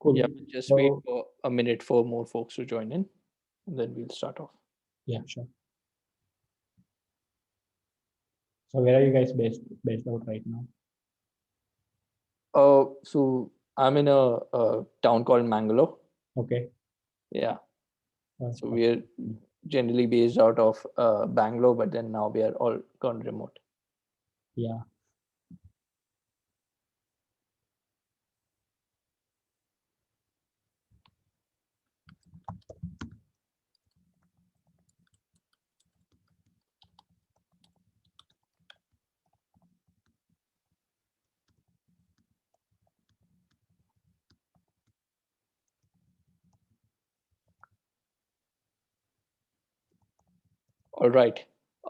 Cool. Yeah, we'll just wait So for a minute for more folks to join in, and then we'll start off. yeah, sure. So where are you guys based out right now? So I'm in a town called Mangalore. Okay. Yeah, so Okay. we're generally based out of Bangalore, but then now we are all gone remote. Yeah. All right.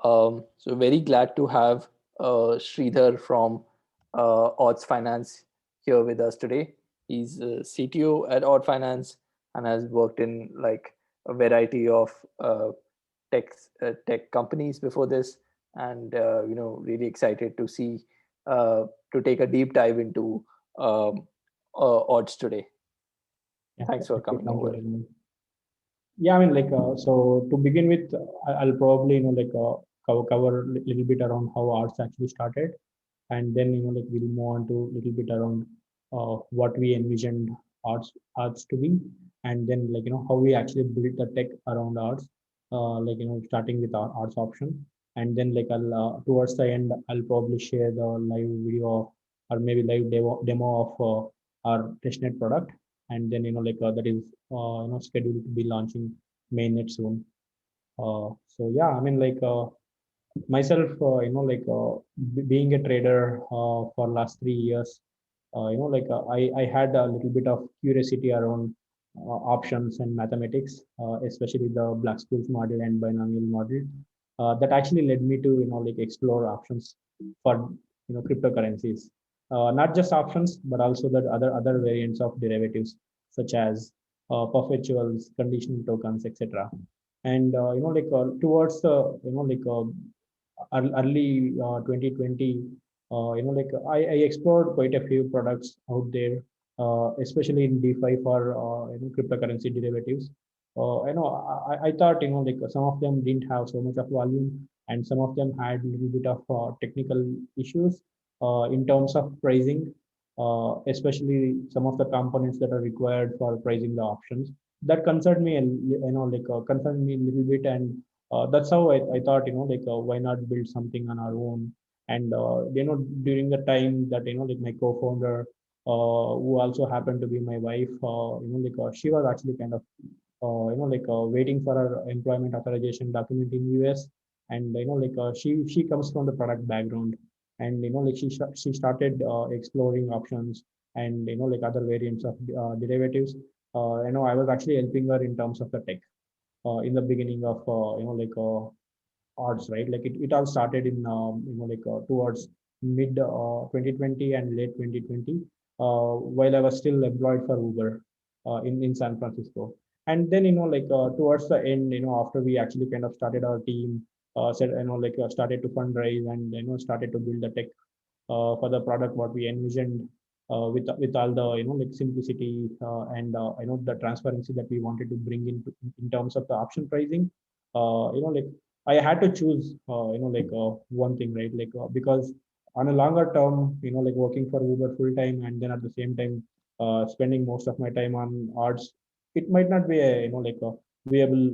So very glad to have Sridhar from Odds Finance here with us today. He's a CTO at Odd Finance and has worked in like a variety of tech tech companies before this, and really excited to see to take a deep dive into um, odds today. Yeah. Thanks for Definitely. coming Thank you over. very much. Yeah, I mean, like, so to begin with, I'll probably, like, cover a little bit around how arts actually started, and then, like, we'll move on to a little bit around what we envisioned arts to be, and then, like, how we actually built the tech around arts, like, starting with our arts option, and then, like, I'll towards the end, I'll probably share the live video or maybe live demo of our testnet product, and then, like, that is scheduled to be launching mainnet soon. So yeah, I mean, like, myself, like, being a trader for last 3 years, like, I had a little bit of curiosity around options and mathematics, especially the Black Scholes model and binomial model. That actually led me to, like, explore options for, cryptocurrencies. Not just options, but also the other variants of derivatives, such as perpetuals, conditional tokens, etc. And like, towards the, like, early 2020, like, I explored quite a few products out there, especially in DeFi for cryptocurrency derivatives. I thought, like, some of them didn't have so much of volume, and some of them had a little bit of technical issues in terms of pricing, especially some of the components that are required for pricing the options. That concerned me, like, concerned me a little bit, and that's how I thought, like, why not build something on our own. And during the time that, like, my co-founder, who also happened to be my wife, like, she was actually kind of like, waiting for her employment authorization document in US. And like, she comes from the product background, and like, she started exploring options and, like, other variants of derivatives. I was actually helping her in terms of the tech in the beginning of, like, odds, right? Like, it all started in, like, towards mid 2020 and late 2020, while I was still employed for Uber in San Francisco. And then, like, towards the end, after we actually kind of started our team, said, like, started to fundraise and, started to build the tech for the product what we envisioned, with all the, like, simplicity and the transparency that we wanted to bring in terms of the option pricing. Like, I had to choose, like, one thing, right? Like, because on a longer term, like, working for Uber full time and then at the same time spending most of my time on odds, it might not be a, like, a viable,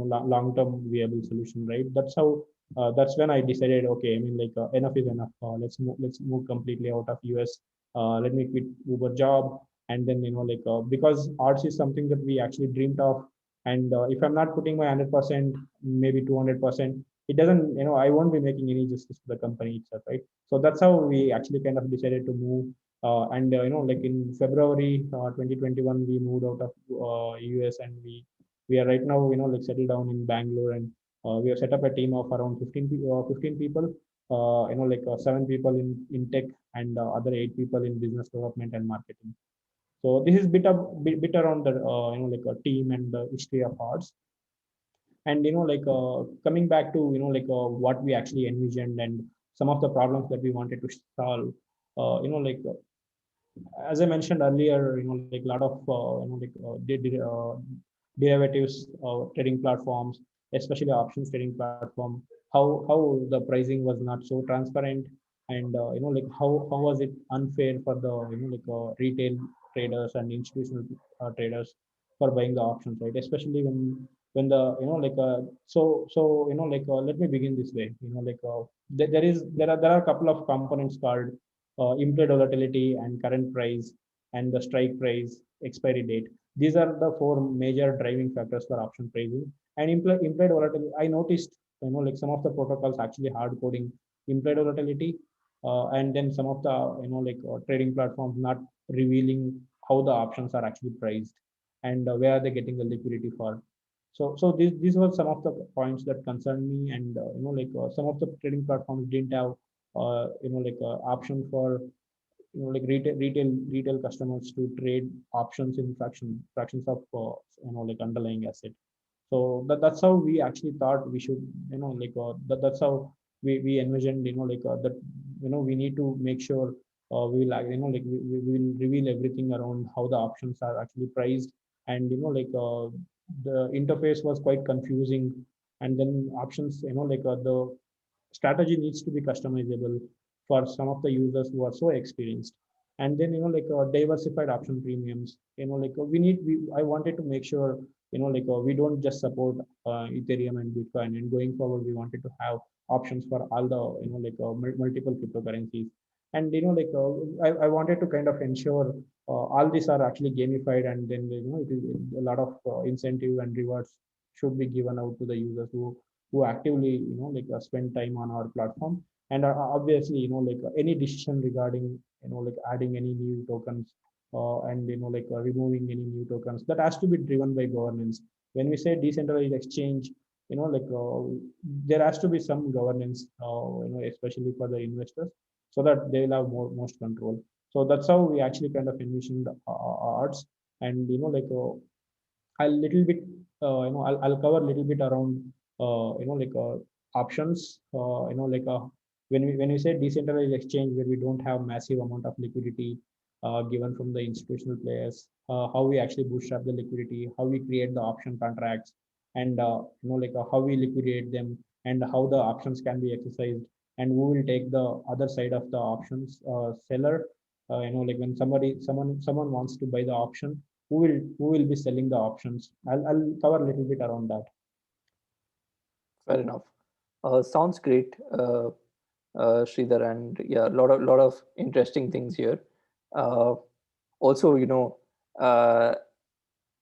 long term viable solution, right? That's when I decided, okay, I mean, like, enough is enough. Let's move completely out of US. Let me quit Uber job, and then, like, because arts is something that we actually dreamed of, and if I'm not putting my 100%, maybe 200%, it doesn't, I won't be making any justice to the company itself, right? So that's how we actually kind of decided to move. And like, in February 2021, we moved out of US, and we are right now, like, settled down in Bangalore, and we have set up a team of around 15 people, like, 7 people in tech, and other 8 people in business development and marketing. So this is bit around the, like, a team and the history of arts. And like, coming back to, like, what we actually envisioned and some of the problems that we wanted to solve. Like, as I mentioned earlier, like a lot of derivatives trading platforms, especially options trading platform, how the pricing was not so transparent, and like how was it unfair for the retail traders and institutional traders for buying the options, right? Especially when the let me begin this way. There are a couple of components called implied volatility and current price and the strike price expiry date. These are the four major driving factors for option pricing. And implied volatility, I noticed, like some of the protocols actually hard coding implied volatility, and then some of the trading platforms not revealing how the options are actually priced and where are they getting the liquidity for. So these were some of the points that concerned me, and some of the trading platforms didn't have option for like retail customers to trade options in fractions of underlying asset. So that's how we actually thought we should, that's how we envisioned, that we need to make sure we will we will reveal everything around how the options are actually priced. And the interface was quite confusing, and then options, the strategy needs to be customizable for some of the users who are so experienced. And then diversified option premiums, I wanted to make sure we don't just support Ethereum and Bitcoin, and going forward we wanted to have options for all the multiple cryptocurrencies. And I wanted to kind of ensure all these are actually gamified, and then it is a lot of incentive and rewards should be given out to the users who actively spend time on our platform. And obviously any decision regarding adding any new tokens, and removing any new tokens, that has to be driven by governance. When we say decentralized exchange, there has to be some governance, especially for the investors, so that they will have most control. So that's how we actually kind of envisioned arts. And I'll little bit, I'll cover a little bit around, options. When we say decentralized exchange, where we don't have massive amount of liquidity given from the institutional players, how we actually bootstrap the liquidity, how we create the option contracts, and how we liquidate them, and how the options can be exercised, and who will take the other side of the options seller. Like when someone wants to buy the option, who will be selling the options. I'll cover a little bit around that. Fair enough. Sounds great, Sridhar, and yeah, lot of interesting things here. Uh, Also, uh,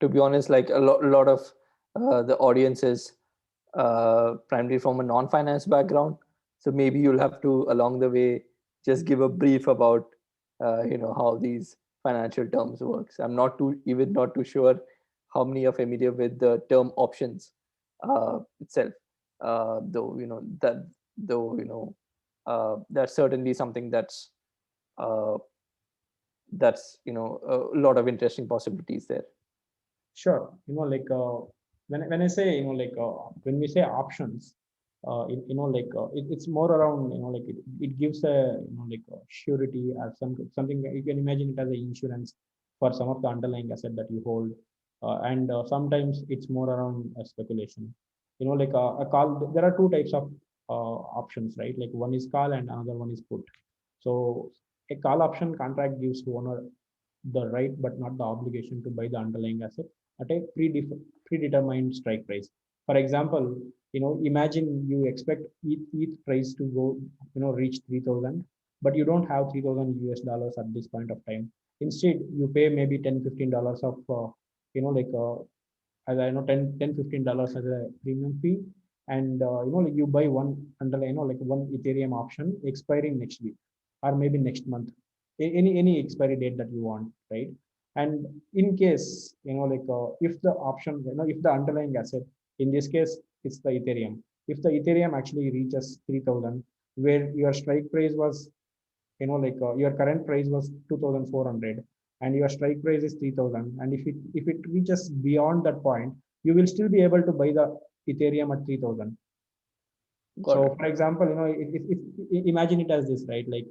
to be honest, like a lot of the audience is primarily from a non-finance background, so maybe you'll have to along the way just give a brief about how these financial terms works. I'm not too sure how many are familiar with the term options itself, though that's certainly something uh, that's a lot of interesting possibilities there. Sure. When I say, when we say options, it's more around, it gives a, a surety or something that you can imagine it as an insurance for some of the underlying asset that you hold. And sometimes it's more around speculation. A call, there are two types of options, right? Like one is call and another one is put. So a call option contract gives owner the right but not the obligation to buy the underlying asset at a predetermined strike price. For example, imagine you expect ETH price to go, reach 3,000, but you don't have 3,000 US dollars at this point of time. Instead, you pay maybe $10-15 of, as I know, $10-15 as a premium fee. And, like you buy one underlying, one Ethereum option expiring next week or maybe next month, any expiry date that you want, right? And in case, if the option, if the underlying asset, in this case it's the Ethereum, if the Ethereum actually reaches 3,000, where your strike price was, your current price was 2,400, and your strike price is 3,000, and if it reaches beyond that point, you will still be able to buy the Ethereum at 3,000. Got So it. for example, if imagine it as this, right? Like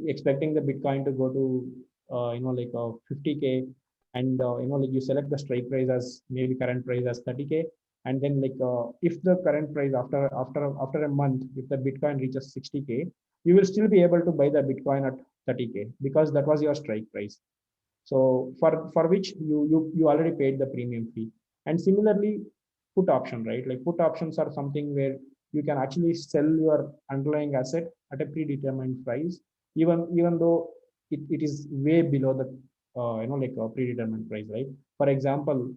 expecting the Bitcoin to go to like 50K, and like you select the strike price as maybe current price as 30K, and then like if the current price after a month, if the Bitcoin reaches 60K, you will still be able to buy the Bitcoin at 30K because that was your strike price. So for which you already paid the premium fee. And similarly, put option, right? Like put options are something where you can actually sell your underlying asset at a predetermined price, even though it is way below the like a predetermined price, right? For example,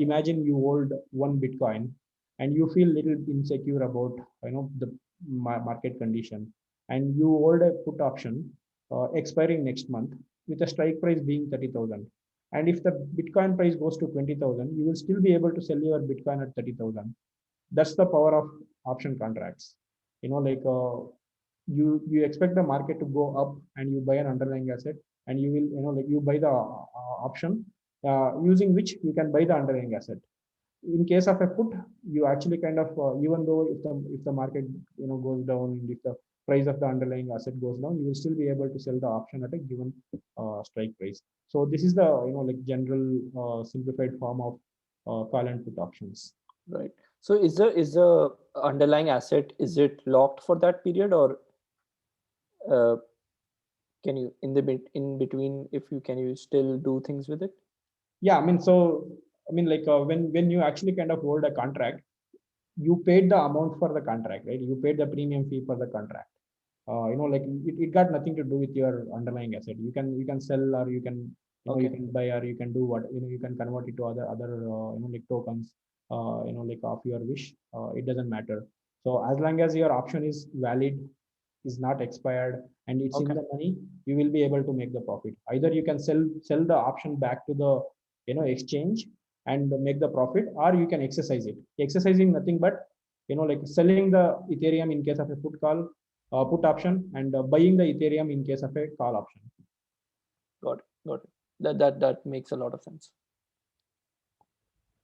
imagine you hold one Bitcoin and you feel little insecure about the market condition, and you hold a put option expiring next month with a strike price being 30,000. And if the Bitcoin price goes to 20,000, you will still be able to sell your Bitcoin at 30,000. That's the power of option contracts. Like you expect the market to go up and you buy an underlying asset, and you will, like you buy the option using which you can buy the underlying asset. In case of a put, you actually kind of even though if the market goes down, and if the price of the underlying asset goes down, you will still be able to sell the option at a given strike price. So this is the like general simplified form of call and put options. Right. So is the underlying asset, is it locked for that period, or uh, can you in between, if you can, you still do things with it? Yeah, I mean, so I mean, like when you actually kind of hold a contract, you paid the amount for the contract, right? You paid the premium fee for the contract. Like it got nothing to do with your underlying asset. You can sell, or you can you Okay. can buy, or you can do what you can convert it to other like tokens, like of your wish. It doesn't matter. So as long as your option is valid, is not expired, and it's in Okay. the money, you will be able to make the profit. Either you can sell the option back to the exchange and make the profit, or you can exercise it. Exercising nothing but like selling the Ethereum in case of a put option, and buying the Ethereum in case of a call option. Got it. Got it. That makes a lot of sense.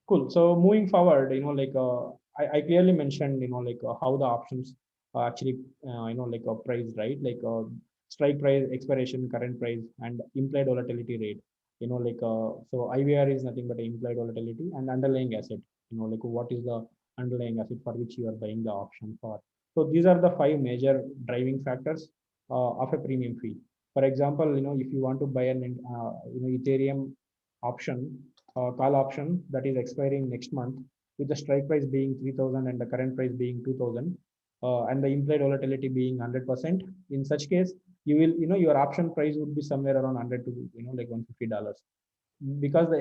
Cool. So moving forward, like I clearly mentioned, like how the options are actually, like a price, right? Like strike price, expiration, current price, and implied volatility rate. Like so IVR is nothing but implied volatility, and underlying asset. Like what is the underlying asset for which you are buying the option for. So these are the five major driving factors of a premium fee. For example, if you want to buy an Ethereum option, call option that is expiring next month, with the strike price being 3,000 and the current price being 2,000, and the implied volatility being 100%. In such case, you will, your option price would be somewhere around 100 to like $150, because the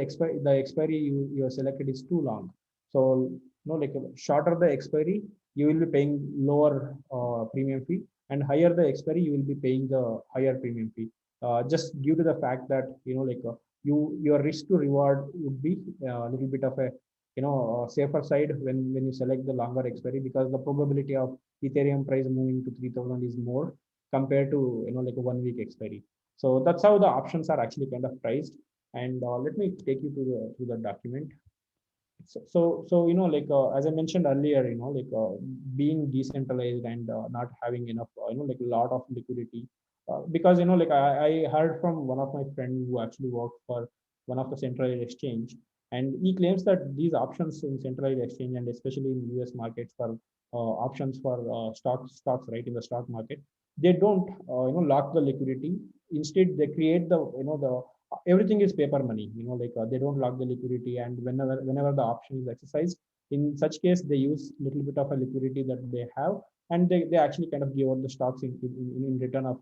expiry you have selected is too long. So like shorter the expiry, you will be paying lower premium fee, and higher the expiry, you will be paying the higher premium fee. Just due to the fact that like your risk to reward would be a little bit of a safer side when you select the longer expiry, because the probability of Ethereum price moving to 3,000 is more compared to like a 1 week expiry. So that's how the options are actually kind of priced. And let me take you to the document. So like as I mentioned earlier, like being decentralized and not having enough like a lot of liquidity, because like I heard from one of my friend who actually worked for one of the centralized exchange, and he claims that these options in centralized exchange, and especially in US markets for options for stocks, right, in the stock market, they don't lock the liquidity. Instead, they create the the everything is paper money. Like they don't lock the liquidity, and whenever the option is exercised, in such case they use little bit of a liquidity that they have, and they actually kind of give out the stocks in return of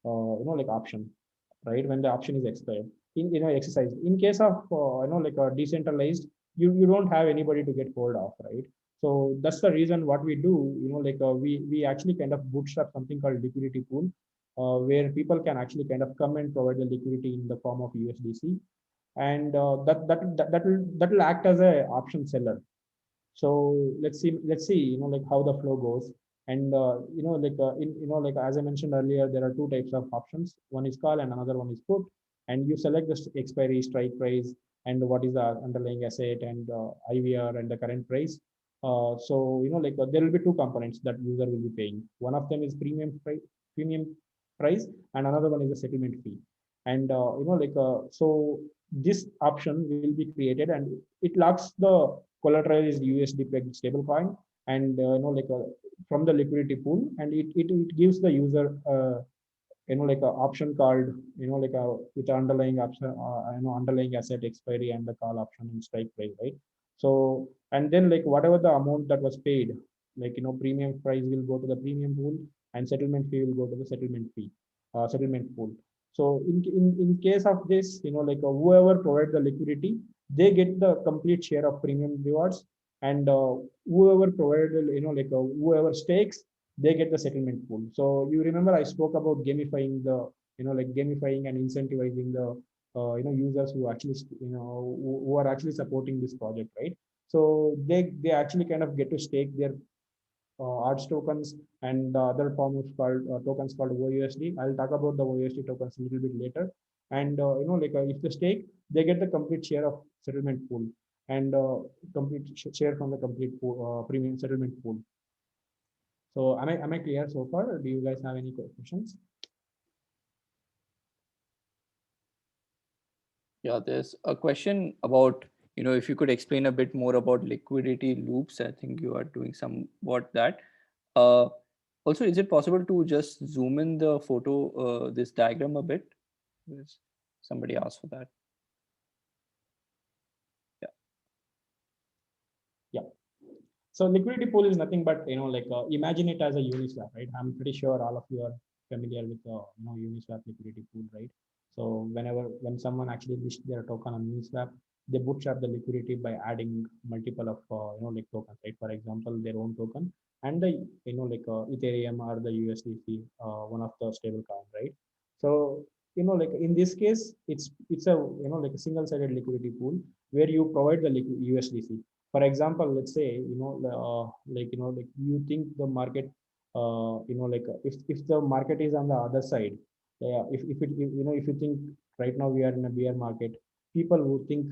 like option, right, when the option is expired, in exercised. In case of like a decentralized, you don't have anybody to get hold of, right? So that's the reason what we do, like we actually kind of bootstrap something called liquidity pool, where people can actually kind of come and provide the liquidity in the form of USDC, and that will act as a option seller. So let's see like how the flow goes. And like in like as I mentioned earlier, there are two types of options. One is call and another one is put, and you select the expiry, strike price, and what is the underlying asset, and IVR, and the current price. So like there will be two components that user will be paying. One of them is premium price, and another one is the settlement fee. and so this option will be created, and it locks the collateralized USD pegged stable coin, and from the liquidity pool, and it gives the user like a option called with the underlying option underlying asset expiry and the call option and strike price, right? So, and then like whatever the amount that was paid, premium price will go to the premium pool, and settlement fee will go to the settlement pool. So in case of this, whoever provide the liquidity, they get the complete share of premium rewards, and whoever provided whoever stakes, they get the settlement pool. So you remember I spoke about gamifying gamifying and incentivizing the users who actually who are actually supporting this project, right? So they actually kind of get to stake their arts tokens and the other form of called tokens called OUSD. I'll talk about the OUSD tokens a little bit later. And if they stake, they get the complete share of settlement pool, and complete share from the complete pool, premium settlement pool. So am I clear so far? Do you guys have any questions? Yeah, there's a question about, if you could explain a bit more about liquidity loops. I think you are doing somewhat that. Uh, Also, is it possible to just zoom in the photo, this diagram a bit? Yes. Somebody asked for that. Yeah. Yeah. So liquidity pool is nothing but imagine it as a Uniswap, right? I'm pretty sure all of you are familiar with Uniswap liquidity pool, right? So when someone actually lists their token on Uniswap, they bootstrap the liquidity by adding multiple of tokens, right? For example, their own token and the Ethereum or the USDC, one of the stable coin, right? So in this case, it's a like a single-sided liquidity pool where you provide the USDC. For example, let's say like you think the market if the market is on the other side, yeah, if you think right now we are in a bear market, people who think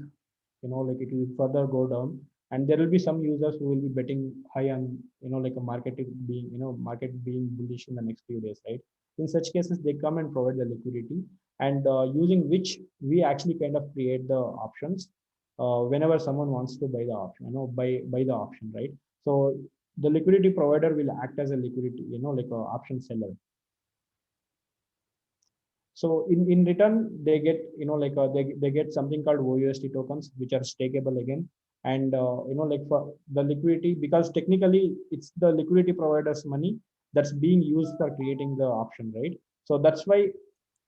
like it will further go down, and there will be some users who will be betting high on like a market being bullish in the next few days, right? In such cases, they come and provide the liquidity, and using which we actually kind of create the options whenever someone wants to buy the option, buy the option, right? So the liquidity provider will act as a liquidity, like a option seller. So in return, they get they get something called OUSD tokens, which are stakeable again, and like for the liquidity, because technically it's the liquidity provider's money that's being used for creating the option, right? So that's why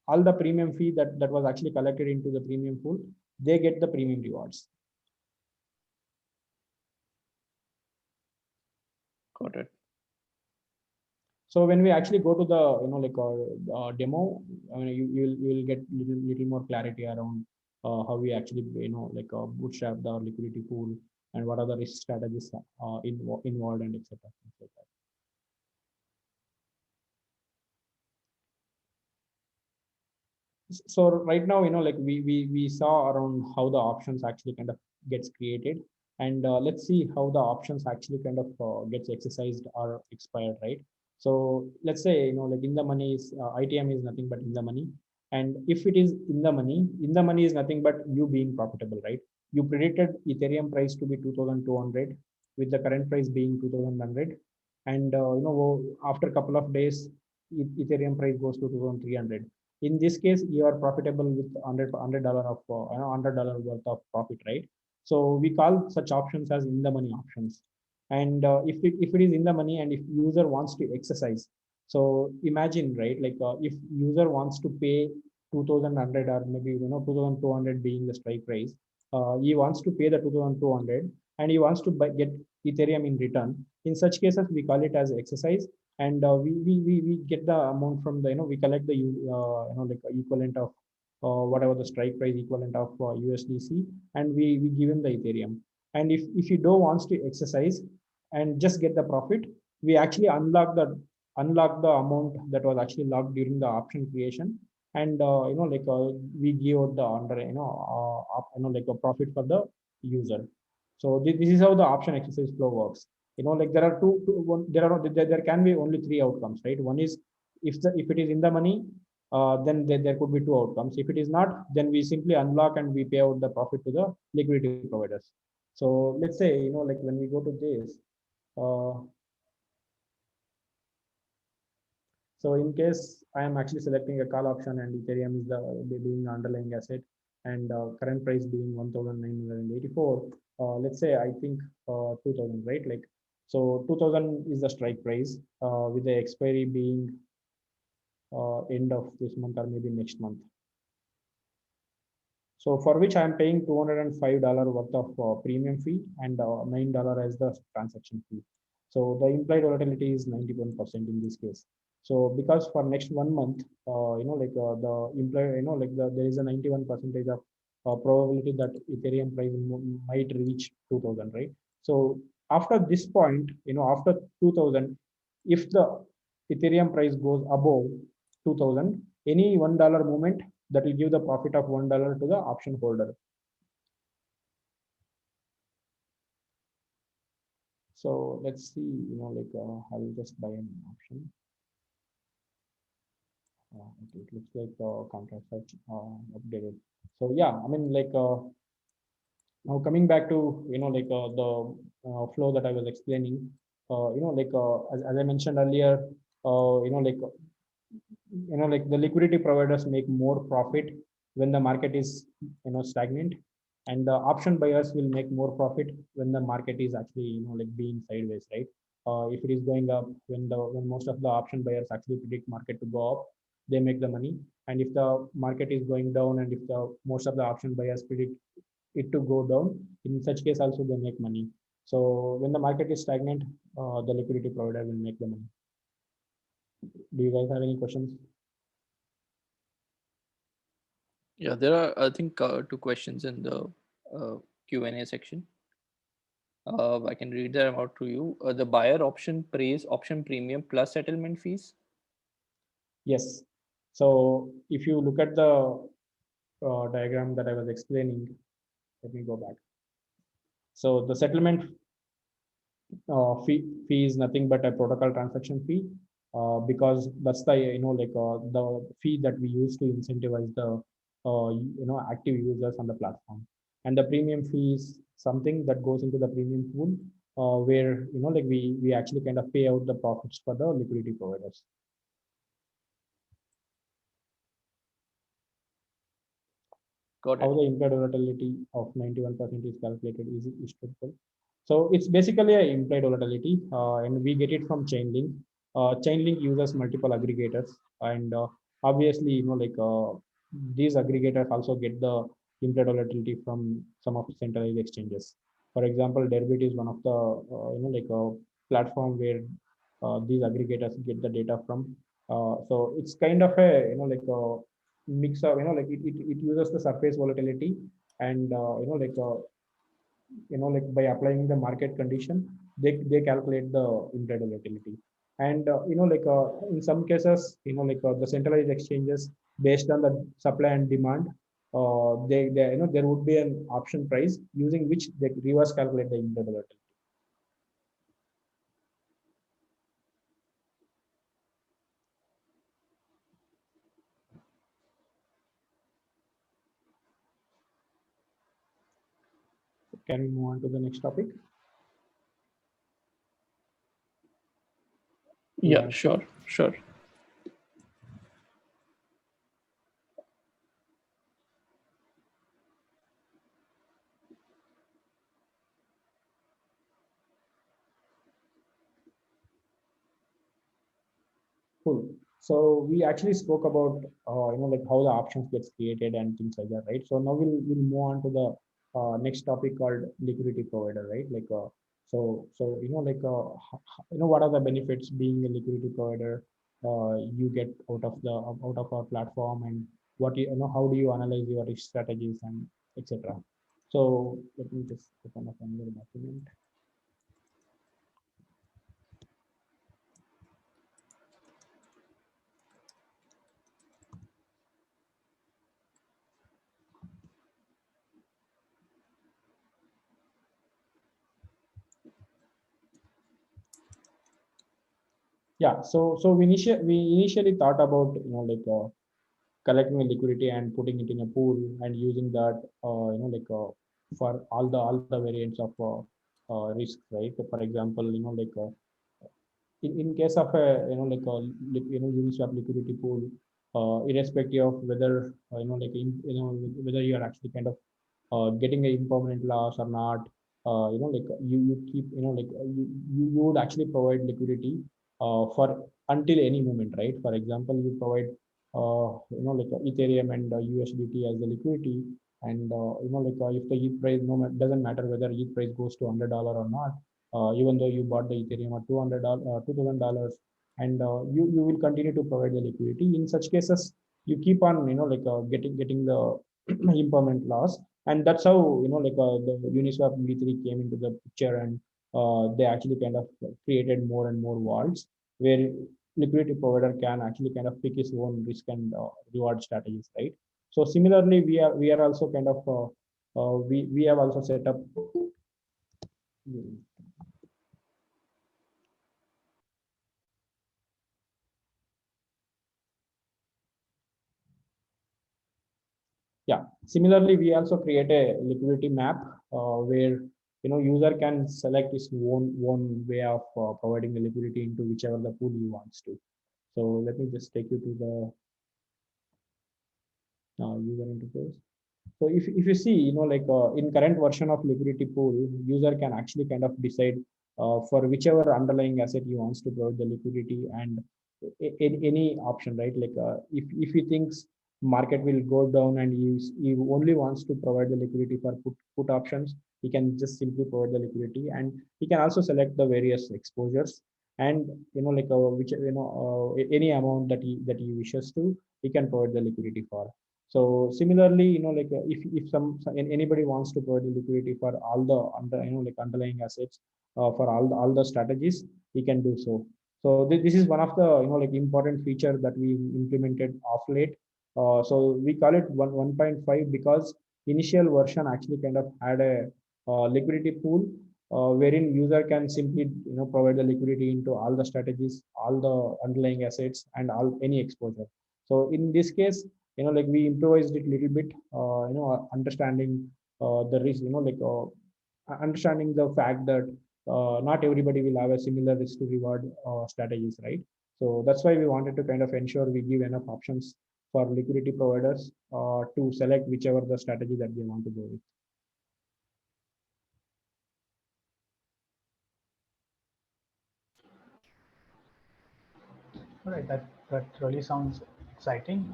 all the premium fee that was actually collected into the premium pool, they get the premium rewards. Got it. So when we actually go to the demo, I mean, you will get little more clarity around how we actually bootstrap the liquidity pool, and what are the risk strategies involved, and etc. Like that. So right now, like we saw around how the options actually kind of gets created, and let's see how the options actually kind of gets exercised or expired, right? So let's say like in the money is ITM is nothing but in the money, and if it is in the money is nothing but you being profitable, right? You predicted Ethereum price to be 2,200, with the current price being 2,100, and after a couple of days, Ethereum price goes to 2,300. In this case, you are profitable with $100 of $100 worth of profit, right? So we call such options as in the money options. And if it is in the money, and if user wants to exercise, so imagine, right, like if user wants to pay 2,100, or maybe 2,200 being the strike price, he wants to pay the 2,200, and he wants to get Ethereum in return. In such cases, we call it as exercise, and we get the amount from the we collect the like equivalent of whatever the strike price equivalent of USDC, and we give him the Ethereum. And if he don't wants to exercise and just get the profit, we actually unlock the amount that was actually locked during the option creation, and we give out the under like a profit for the user. So this is how the option exercise flow works. Like there are one, there can be only three outcomes, right? One is if it is in the money, then there could be two outcomes. If it is not, then we simply unlock and we pay out the profit to the liquidity providers. So let's say, like when we go to this, uh, so in case I am actually selecting a call option and Ethereum is being the underlying asset, and current price being 1,984, let's say I think 2,000, right? Like, so 2,000 is the strike price, with the expiry being end of this month or maybe next month. So for which I am paying $205 worth of premium fee and $9 as the transaction fee. So the implied volatility is 91% in this case. So because for next 1 month, the implied, there is a 91 percentage of probability that Ethereum price might reach 2,000, right? So after this point, after 2,000, if the Ethereum price goes above 2,000, any $1 movement that will give the profit of $1 to the option holder. So let's see, I'll just buy an option. Okay, it looks like the contract has updated. So yeah, I mean, now coming back to, the flow that I was explaining, as I mentioned earlier, the liquidity providers make more profit when the market is stagnant, and the option buyers will make more profit when the market is actually being sideways, right? If it is going up, when most of the option buyers actually predict market to go up, they make the money. And if the market is going down, and if the most of the option buyers predict it to go down, in such case also they make money. So when the market is stagnant, the liquidity provider will make the money. Do you guys have any questions? Yeah, there are, I think, two questions in the Q&A section. I can read them out to you. The buyer option pays option premium plus settlement fees. Yes. So if you look at the diagram that I was explaining, let me go back. So the settlement fee is nothing but a protocol transaction fee, because that's the the fee that we use to incentivize the active users on the platform. And the premium fee is something that goes into the premium pool, where we actually kind of pay out the profits for the liquidity providers. Got How it. the implied volatility of 91% is calculated is truthful. So it's basically an implied volatility, and we get it from Chainlink. Chainlink uses multiple aggregators, and obviously, these aggregators also get the implied volatility from some of the centralized exchanges. For example, Derbit is one of the a platform where these aggregators get the data from. So it's kind of a mix of it uses the surface volatility, and by applying the market condition, they calculate the implied volatility. And in some cases, the centralized exchanges, based on the supply and demand, they there would be an option price using which they reverse calculate the implied volatility. Can we move on to the next topic? Yeah, Yeah. sure, sure. Cool. So we actually spoke about how the options gets created and things like that, right? So now we'll move on to the next topic called liquidity provider, right? So what are the benefits being a liquidity provider? You get out of our platform, and what how do you analyze your risk strategies and etc. So let me just open up another document. Yeah, so we initially thought about collecting the liquidity and putting it in a pool and using that for all the variants of risks, right? So for example, in case of a Uniswap liquidity pool, irrespective of whether whether you are actually kind of getting a impermanent loss or not, you keep you would actually provide liquidity for until any moment, right? For example, you provide Ethereum and USDT as the liquidity, and if the ETH price doesn't matter whether ETH price goes to $100 or not, even though you bought the Ethereum at $2,000, and you will continue to provide the liquidity. In such cases, you keep on getting the impermanent loss, and that's how the Uniswap V3 came into the picture, and they actually kind of created more and more vaults where liquidity provider can actually kind of pick his own risk and reward strategies, right? So similarly, we are also kind of we have also set up. Yeah, similarly, we also create a liquidity map where user can select his own way of providing the liquidity into whichever the pool he wants to. So let me just take you to the user interface. So if you see, in current version of liquidity pool, user can actually kind of decide for whichever underlying asset he wants to provide the liquidity, and any option, right? Like if he thinks market will go down and he only wants to provide the liquidity for put options, he can just simply provide the liquidity, and he can also select the various exposures, and which any amount that he wishes to, he can provide the liquidity for. So similarly, if anybody wants to provide the liquidity for all the underlying assets for all the strategies, he can do so. So this is one of the important feature that we implemented of late. So we call it 1.5 because initial version actually kind of had a liquidity pool wherein user can simply provide the liquidity into all the strategies, all the underlying assets, and all any exposure. So in this case, we improvised it a little bit, understanding the risk, understanding the fact that not everybody will have a similar risk to reward strategies, right? So that's why we wanted to kind of ensure we give enough options for liquidity providers to select whichever the strategy that they want to go with. All right, that really sounds exciting.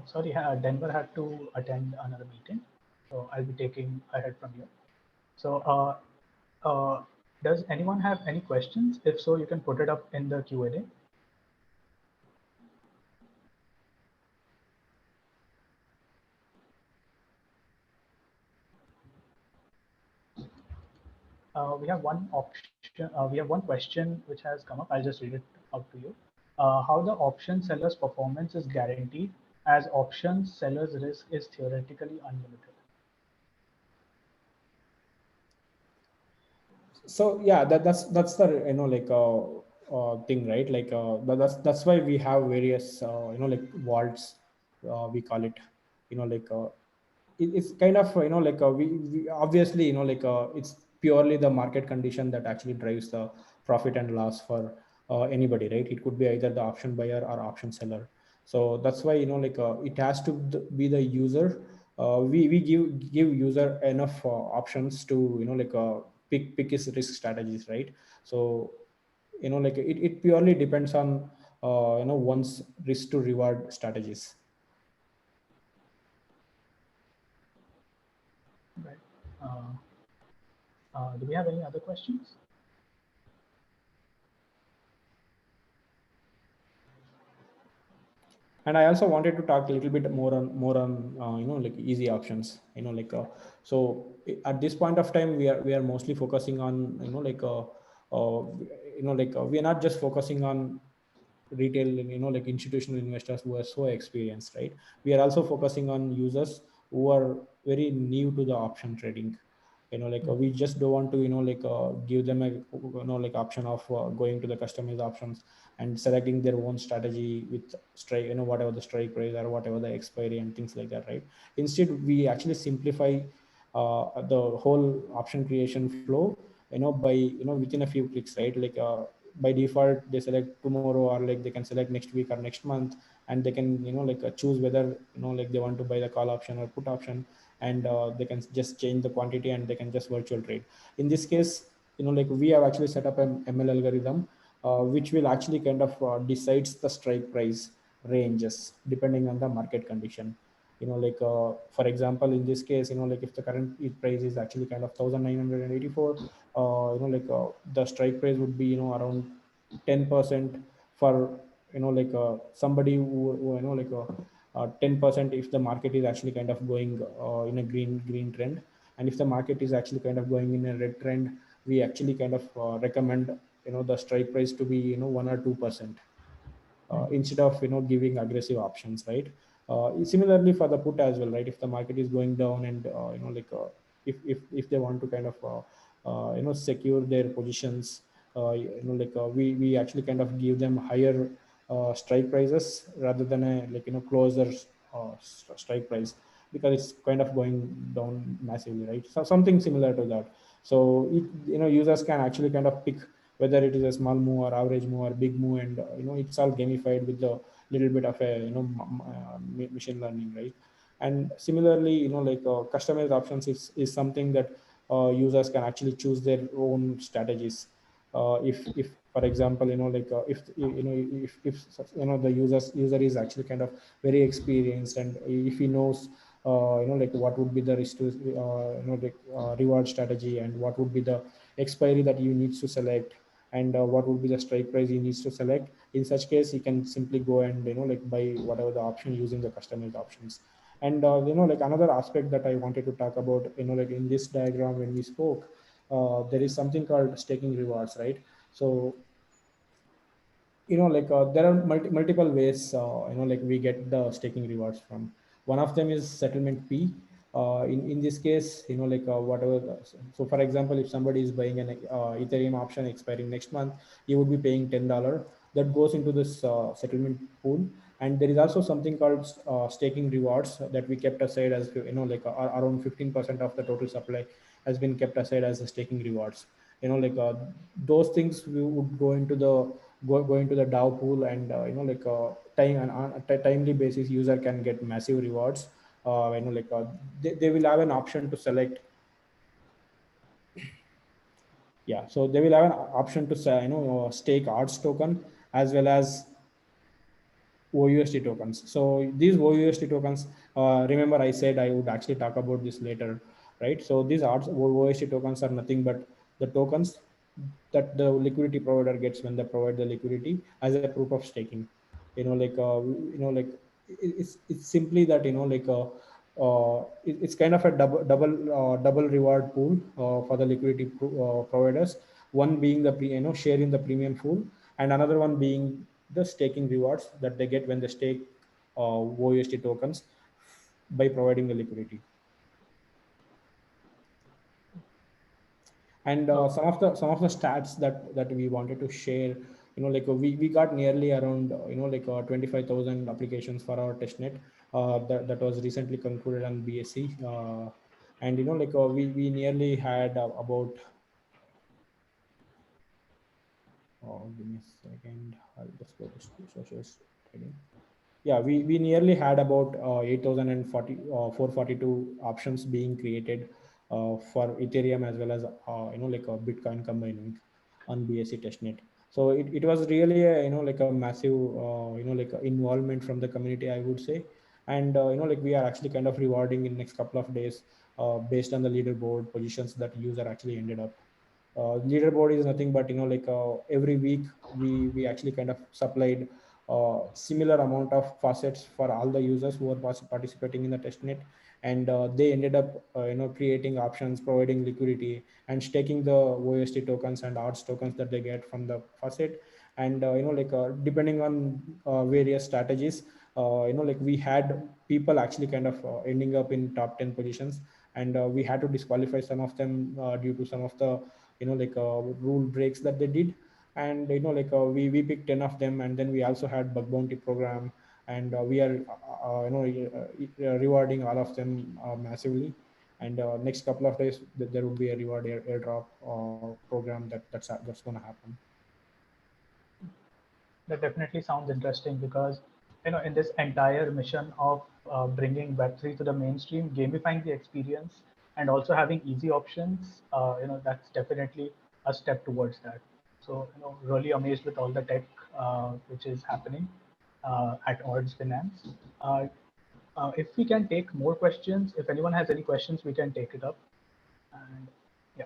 Sorry, Denver had to attend another meeting, so I'll be taking ahead from you. So, does anyone have any questions? If so, you can put it up in the Q&A. We have one option. We have one question which has come up. I'll just read it out to you. How the option seller's performance is guaranteed, as option seller's risk is theoretically unlimited. So yeah, that's the thing, right? Like that's why we have various vaults, we call it, it's kind of we obviously it's purely the market condition that actually drives the profit and loss for anybody, right? It could be either the option buyer or option seller. So that's why it has to be the user. We give user enough options to pick his risk strategies, right? So it purely depends on one's risk to reward strategies. Right. Do we have any other questions? And I also wanted to talk a little bit more on easy options, so at this point of time we are mostly focusing on we are not just focusing on retail and institutional investors who are so experienced, right? We are also focusing on users who are very new to the option trading. Like we just don't want to give them a option of going to the customized options and selecting their own strategy with strike, whatever the strike price or whatever the expiry and things like that, right? Instead we actually simplify the whole option creation flow, by within a few clicks, right? By default they select tomorrow, or like they can select next week or next month, and they can choose whether they want to buy the call option or put option, and they can just change the quantity and they can just virtual trade. In this case, we have actually set up an ML algorithm which will actually kind of decides the strike price ranges depending on the market condition. For example, in this case, if the current price is actually kind of 1984, the strike price would be around 10% for somebody who 10% if the market is actually kind of going in a green trend, and if the market is actually kind of going in a red trend, we actually kind of recommend the strike price to be 1 or 2%, instead of giving aggressive options, right? Similarly for the put as well, right? If the market is going down and if they want to kind of secure their positions, we actually kind of give them higher strike prices rather than a closer strike price, because it's kind of going down massively, right? So something similar to that. So users can actually kind of pick whether it is a small move or average move or big move, and it's all gamified with a little bit of a machine learning, right? And similarly, customized options is something that users can actually choose their own strategies. If for example, if the user is actually kind of very experienced, and if he knows what would be the risk to reward strategy, and what would be the expiry that you need to select, and what would be the strike price he needs to select. In such case, he can simply go and buy whatever the option using the customized options. And another aspect that I wanted to talk about, in this diagram when we spoke, there is something called staking rewards, right? So there are multiple ways we get the staking rewards from. One of them is settlement fee. In this case, whatever so for example, if somebody is buying an Ethereum option expiring next month, he would be paying $10 that goes into this settlement pool. And there is also something called staking rewards that we kept aside as around 15% of the total supply has been kept aside as the staking rewards. Those things we would go into the go into the DAO pool, and time and on a timely basis, user can get massive rewards. They will have an option to select. Yeah, so they will have an option to say, stake ARTS token as well as OUSD tokens. So these OUSD tokens, remember I said I would actually talk about this later, right? So these OUSD tokens are nothing but the tokens that the liquidity provider gets when they provide the liquidity as a proof of staking. It's simply that it's kind of a double reward pool for the liquidity providers. One being the share in the premium pool, and another one being the staking rewards that they get when they stake OUSD tokens by providing the liquidity. And some of the stats that we wanted to share, we got nearly around 25,000 applications for our testnet that was recently concluded on BSC, and we nearly had about give me a second, I'll just go to social trading. Yeah, we nearly had about 442 options being created for Ethereum as well as Bitcoin combining on BSC testnet. So it was really a a massive involvement from the community, I would say. And we are actually kind of rewarding in next couple of days based on the leaderboard positions that user actually ended up. Leaderboard is nothing but every week we actually kind of supplied similar amount of facets for all the users who are participating in the testnet, and they ended up creating options, providing liquidity, and staking the OST tokens and ARTS tokens that they get from the facet. And depending on various strategies, we had people actually kind of ending up in top 10 positions, and we had to disqualify some of them due to some of the rule breaks that they did. And we picked 10 of them, and then we also had bug bounty program, and we are rewarding all of them massively. And next couple of days there will be a reward airdrop program that's going to happen. That definitely sounds interesting because, in this entire mission of bringing Web3 to the mainstream, gamifying the experience, and also having easy options, that's definitely a step towards that. So, really amazed with all the tech which is happening at Odds Finance. If we can take more questions, if anyone has any questions, we can take it up. And yeah.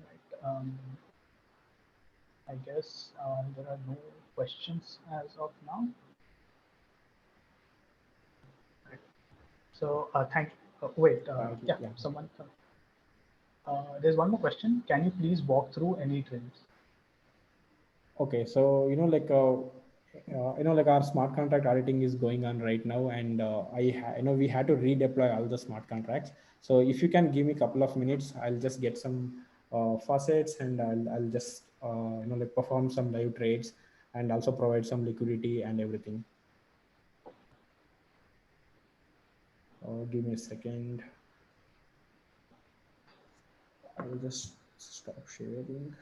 Right. I guess there are no questions as of now. Right. So thank you. Wait, yeah, Yeah. someone. There's one more question. Can you please walk through any trends? Okay, so like our smart contract auditing is going on right now, and we had to redeploy all the smart contracts. So if you can give me a couple of minutes, I'll just get some faucets, and I'll just perform some live trades, and also provide some liquidity and everything. Give me a second. I will just stop sharing.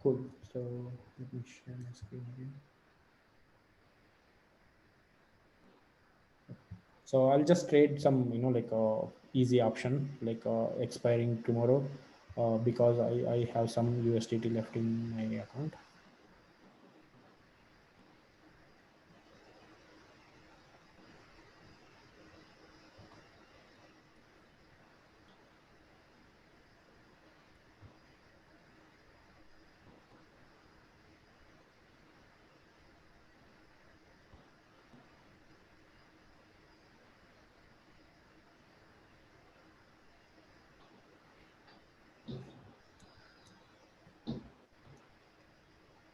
Cool. So let me share my screen again. So I'll just trade some, easy option, expiring tomorrow, because I have some USDT left in my account.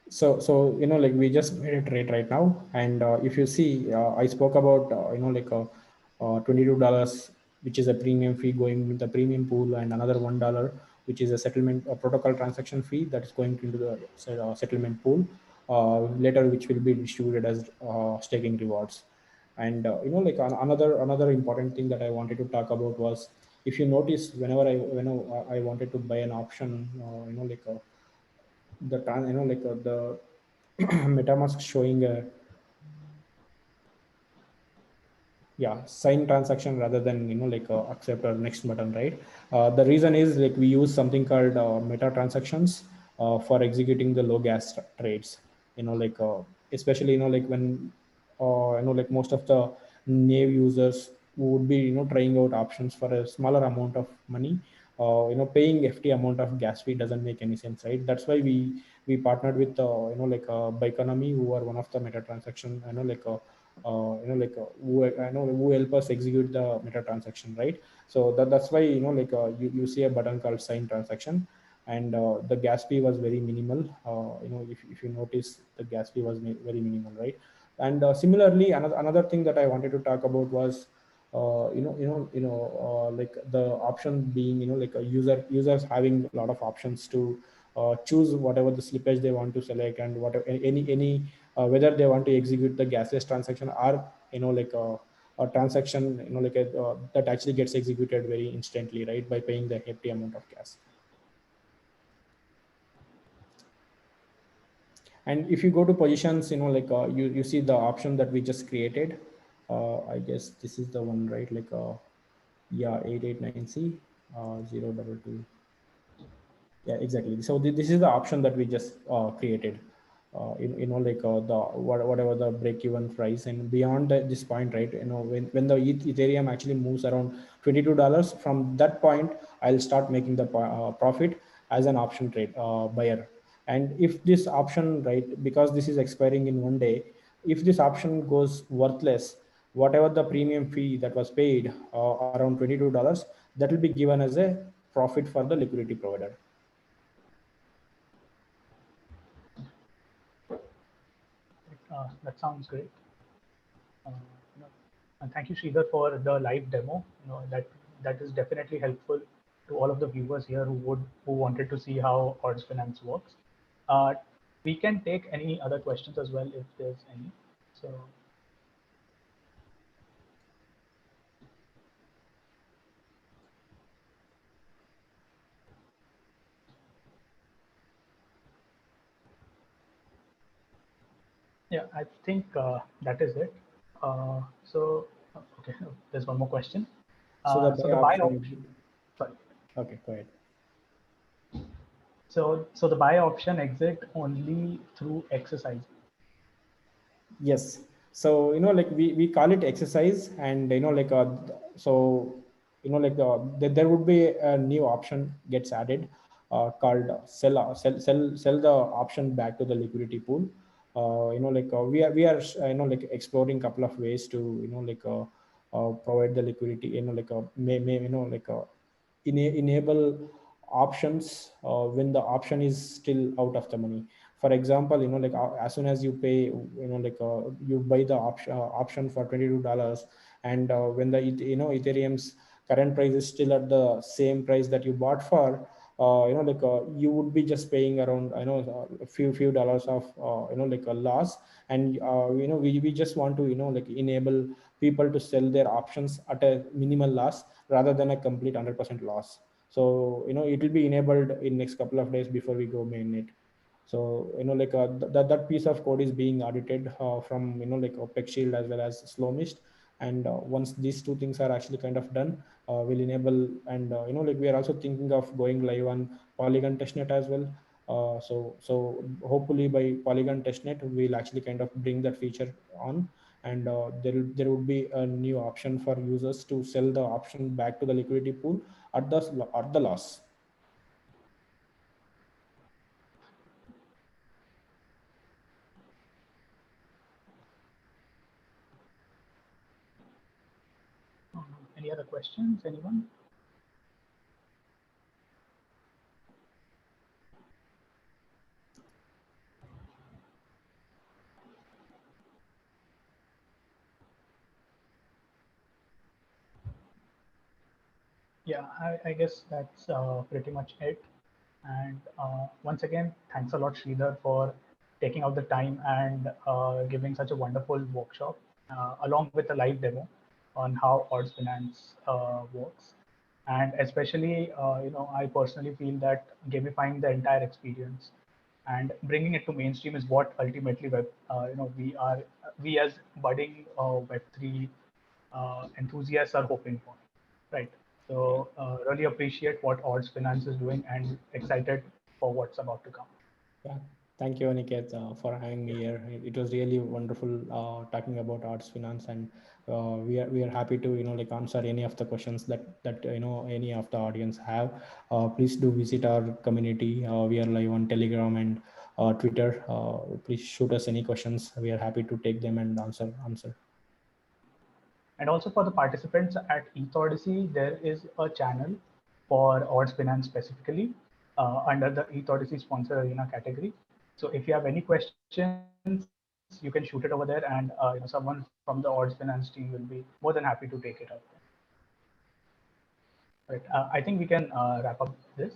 So we just made a trade right now, and if you see, I spoke about $22, which is a premium fee going with the premium pool, and another $1, which is a settlement protocol transaction fee that is going into the settlement pool later, which will be distributed as staking rewards. And another important thing that I wanted to talk about was, if you notice, whenever I wanted to buy an option, the MetaMask showing a sign transaction rather than accept or next button, right? The reason is, like, we use something called meta transactions for executing the low gas trades. Especially when most of the naive users would be trying out options for a smaller amount of money. Paying FT amount of gas fee doesn't make any sense, right? That's why we partnered with Bioeconomy, who are one of the meta transaction who help us execute the meta transaction, right? So that's why you see a button called sign transaction, and the gas fee was very minimal. If you notice, the gas fee was very minimal, right? And similarly, another thing that I wanted to talk about was like the option being, users having a lot of options to choose whatever the slippage they want to select, and whatever any whether they want to execute the gasless transaction, or a transaction that actually gets executed very instantly, right, by paying the hefty amount of gas. And if you go to positions, you see the option that we just created. I guess this is the one, right? 889C 022. Yeah, exactly. So this is the option that we just created. like the whatever the break-even price, and beyond this point, right? When the Ethereum actually moves around $22, from that point, I'll start making the profit as an option trade buyer. And if this option, right, because this is expiring in 1 day, if this option goes worthless, whatever the premium fee that was paid, around $22, that will be given as a profit for the liquidity provider. That sounds great. Uh, you know, and thank you, Sridhar, for the live demo. That is definitely helpful to all of the viewers here who wanted to see how Odds Finance works. We can take any other questions as well if there's any. So. Yeah, I think that is it. Okay, there's one more question. So The buy option. Sorry. Okay, go ahead. So the buy option exit only through exercise. Yes. So like we call it exercise, and like so like there would be a new option gets added called sell the option back to the liquidity pool. Like we are like exploring couple of ways to like provide the liquidity, like may like enable options when the option is still out of the money. For example, like as soon as you pay, like you buy the option for $22, and when the Ethereum's current price is still at the same price that you bought for, like you would be just paying around a few dollars of like a loss. And we just want to like enable people to sell their options at a minimal loss rather than a complete 100% loss. So it will be enabled in next couple of days before we go mainnet. So like that piece of code is being audited from like OPEC Shield as well as Slowmist. And once these two things are actually kind of done, we'll enable. And like we are also thinking of going live on Polygon testnet as well. So hopefully by Polygon testnet we'll actually kind of bring that feature on. And there would be a new option for users to sell the option back to the liquidity pool at the loss. Any other questions? Anyone? Yeah, I guess that's pretty much it. And once again, thanks a lot, Sridhar, for taking out the time and giving such a wonderful workshop, along with a live demo on how Odds Finance works. And especially, I personally feel that gamifying the entire experience and bringing it to mainstream is what ultimately we as budding Web3 enthusiasts are hoping for, right? So really appreciate what Odds Finance is doing and excited for what's about to come. Yeah, thank you, Aniket, for having me here. It was really wonderful talking about Odds Finance, and we are happy to like answer any of the questions that any of the audience have. Please do visit our community. We are live on Telegram and Twitter. Please shoot us any questions. We are happy to take them and answer. And also for the participants at ETH Odyssey, there is a channel for Odds Finance specifically under the ETH Odyssey Sponsor Arena category. So if you have any questions, you can shoot it over there, and someone from the Odds Finance team will be more than happy to take it up. Right. I think we can wrap up this.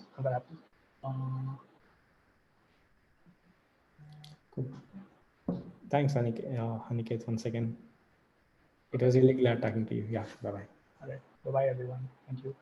Cool. Thanks, Aniket, once again. It was really glad talking to you. Yeah, bye-bye. All right. Bye-bye, everyone. Thank you.